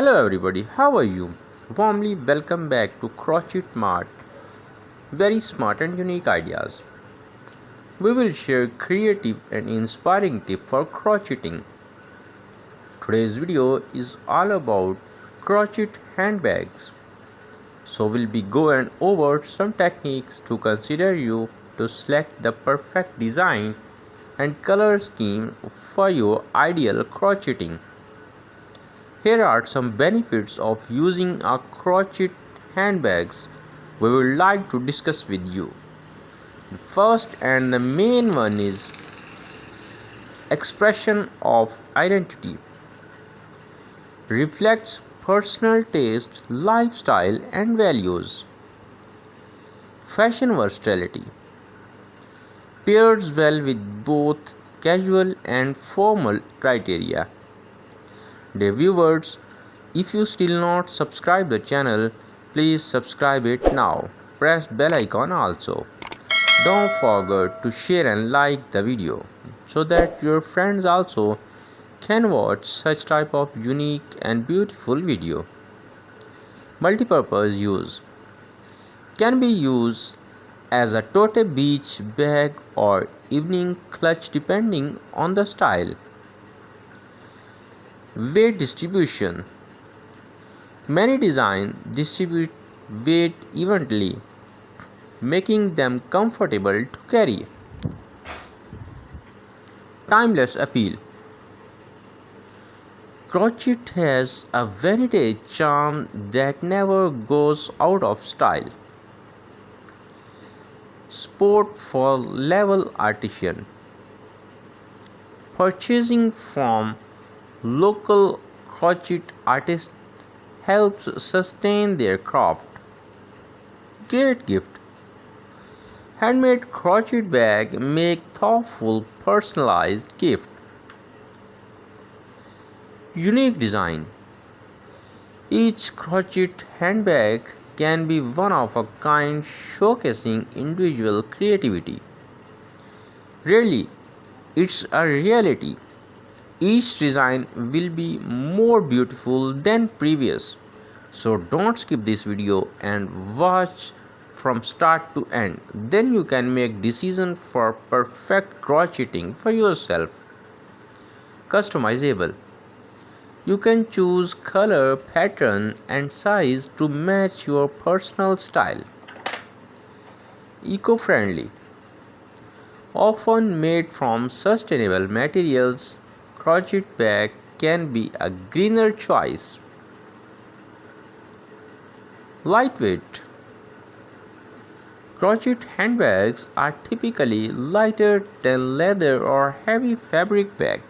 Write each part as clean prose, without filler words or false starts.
Hello everybody, how are you? Warmly welcome back to Crochet Mart. Very smart and unique ideas. We will share creative and inspiring tips for crocheting. Today's video is all about crochet handbags. So we'll be going over some techniques to consider you to select the perfect design and color scheme for your ideal crocheting. Here are some benefits of using a crochet handbags we would like to discuss with you. The first and the main one is expression of identity. Reflects personal taste, lifestyle and values. Fashion versatility. Pairs well with both casual and formal criteria. Dear viewers, if you still not subscribe the channel, please subscribe it now. Press bell icon also. Don't forget to share and like the video so that your friends also can watch such type of unique and beautiful video. Multipurpose use. Can be used as a tote, beach bag or evening clutch depending on the style. Weight distribution. Many designs distribute weight evenly, making them comfortable to carry. Timeless appeal. Crochet has a vintage charm that never goes out of style. Sport for level artisan. Purchasing from local crochet artists helps sustain their craft. Great gift. Handmade crochet bag make thoughtful personalized gift. Unique design. Each crochet handbag can be one of a kind, showcasing individual creativity. Really, it's a reality. Each design will be more beautiful than previous. So don't skip this video and watch from start to end. Then you can make decision for perfect crocheting for yourself. Customizable. You can choose color, pattern and size to match your personal style. Eco-friendly. Often made from sustainable materials, crochet bag can be a greener choice. Lightweight. Crochet handbags are typically lighter than leather or heavy fabric bag.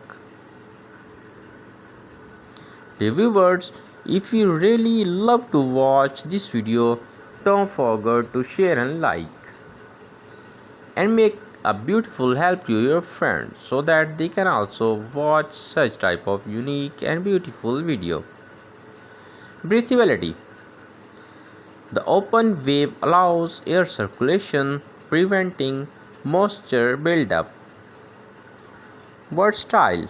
Dear viewers, if you really love to watch this video, don't forget to share and like and make a beautiful help to your friends so that they can also watch such type of unique and beautiful video. Breathability. The open wave allows air circulation, preventing moisture buildup. Versatile.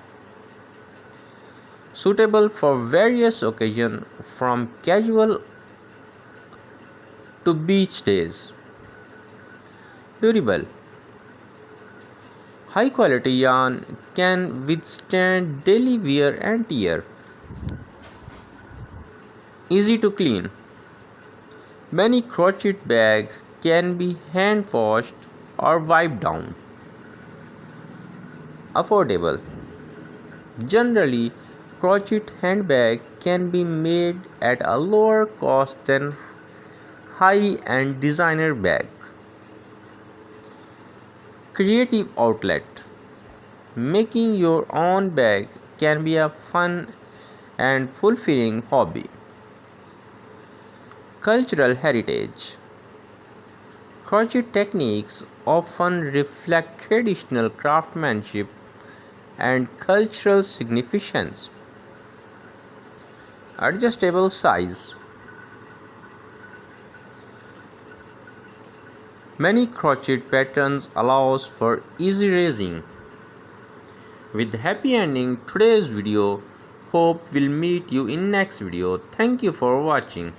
Suitable for various occasions from casual to beach days. Durable. High quality yarn can withstand daily wear and tear. Easy to clean. Many crochet bags can be hand washed or wiped down. Affordable. Generally, crochet handbag can be made at a lower cost than high-end designer bag. Creative outlet. Making your own bag can be a fun and fulfilling hobby. Cultural heritage. Crochet techniques often reflect traditional craftsmanship and cultural significance. Adjustable size. Many crochet patterns allows for easy raising. With happy ending today's video, Hope we'll meet you in next video. Thank you for watching.